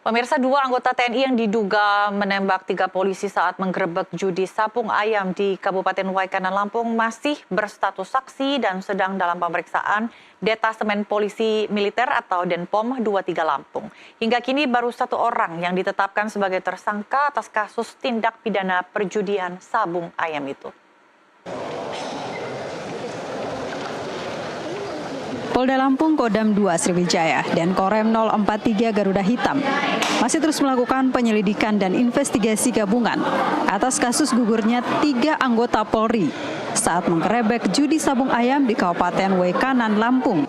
Pemirsa, 2 anggota TNI yang diduga menembak 3 polisi saat menggerebek judi sabung ayam di Kabupaten Waikanan, Lampung masih berstatus saksi dan sedang dalam pemeriksaan Detasemen Polisi Militer atau Denpom 23 Lampung. Hingga kini baru 1 orang yang ditetapkan sebagai tersangka atas kasus tindak pidana perjudian sabung ayam itu. Polda Lampung Kodam 2 Sriwijaya dan Korem 043 Garuda Hitam masih terus melakukan penyelidikan dan investigasi gabungan atas kasus gugurnya 3 anggota Polri saat menggerebek judi sabung ayam di Kabupaten Waikanan, Lampung.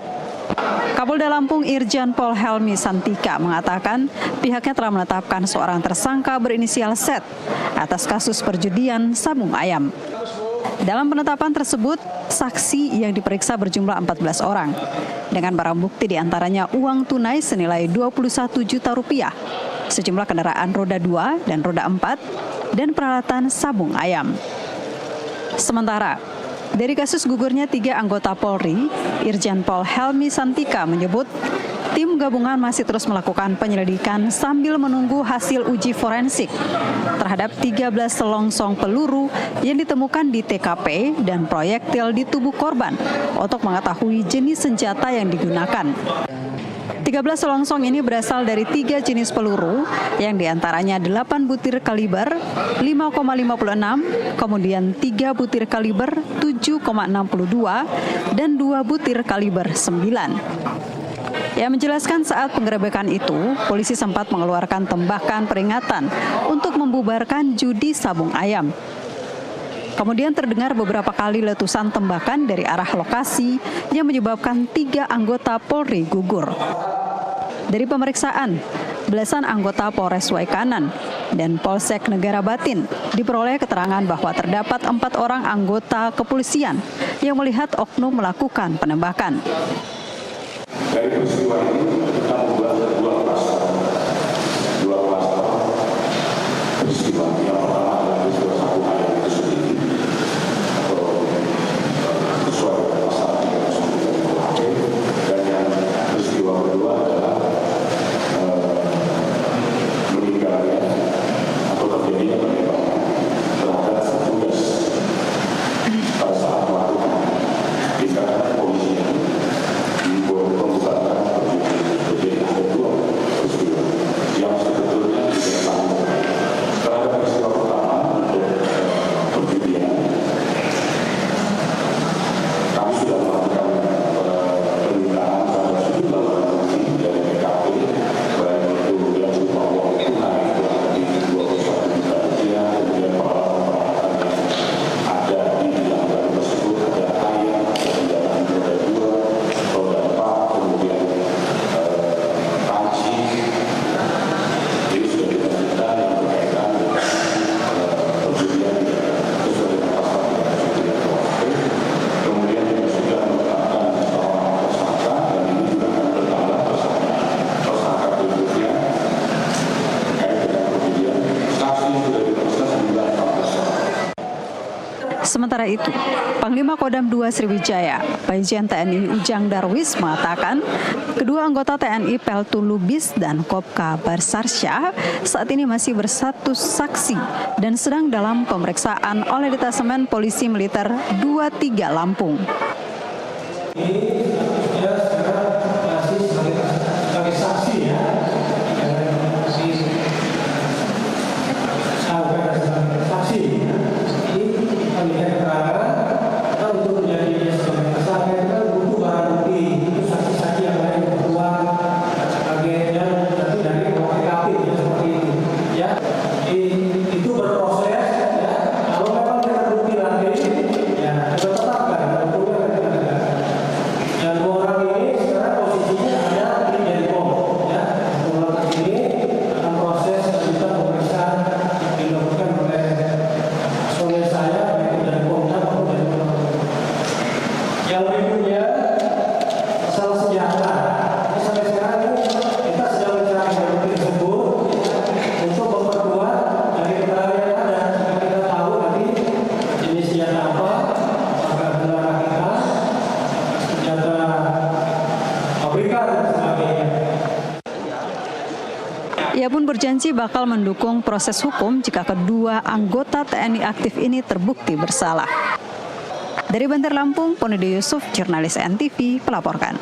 Kapolda Lampung Irjen Pol Helmi Santika mengatakan pihaknya telah menetapkan seorang tersangka berinisial Z atas kasus perjudian sabung ayam. Dalam penetapan tersebut, saksi yang diperiksa berjumlah 14 orang. Dengan barang bukti diantaranya uang tunai senilai 21 juta rupiah, sejumlah kendaraan roda 2 dan roda 4, dan peralatan sabung ayam. Sementara, dari kasus gugurnya 3 anggota Polri, Irjen Pol Helmi Santika menyebut tim gabungan masih terus melakukan penyelidikan sambil menunggu hasil uji forensik terhadap 13 selongsong peluru yang ditemukan di TKP dan proyektil di tubuh korban untuk mengetahui jenis senjata yang digunakan. 13 selongsong ini berasal dari 3 jenis peluru yang diantaranya 8 butir kaliber 5,56, kemudian 3 butir kaliber 7,62, dan 2 butir kaliber 9. Ia menjelaskan saat penggerebekan itu, polisi sempat mengeluarkan tembakan peringatan untuk membubarkan judi sabung ayam. Kemudian terdengar beberapa kali letusan tembakan dari arah lokasi yang menyebabkan 3 anggota Polri gugur. Dari pemeriksaan, belasan anggota Polres Waikanan dan Polsek Negara Batin diperoleh keterangan bahwa terdapat 4 orang anggota kepolisian yang melihat oknum melakukan penembakan. Dari peristiwa ini kita membuat 2 klaster. Peristiwa yang pertama adalah peristiwa sabung ayam itu sendiri, atau sesuai dengan pasal 309 KUHP, dan yang peristiwa kedua adalah meninggalnya atau terjadinya penembakan terhadap petugas pada saat melakukan tindakan kepolisian. Jadi ada 2 peristiwa yang sebetulnya tidak sama. Terhadap peristiwa pertama untuk perjudian, kami sudah melakukan penelitian terhadap sejumlah barang bukti dari TKP, baik itu yang berupa uang tunai kurang lebih 21 juta rupiah, kemudian peralatan-peralatan yang ada di dalam barang tersebut, ada ayam, ada kendaraan roda 2, roda 4, kemudian ini sudah kita cerita yang berkaitan dengan perjudian sesuai dengan pasal 309 KUHP. Kemudian kita sudah menetapkan seorang tersangka, dan ini juga akan bertambah tersangka berikutnya terkait dengan perjudian. Saksi sudah diperiksa sejumlah 14 orang. Sementara itu, Panglima Kodam 2 Sriwijaya, Brigjen TNI Ujang Darwis mengatakan, kedua anggota TNI Peltu Lubis dan Kopka Barsarsyah saat ini masih berstatus saksi dan sedang dalam pemeriksaan oleh Detasemen Polisi Militer 23 Lampung. Ia pun berjanji bakal mendukung proses hukum jika kedua anggota TNI aktif ini terbukti bersalah. Dari Bandar Lampung, Ponedi Yusuf, jurnalis NTV, melaporkan.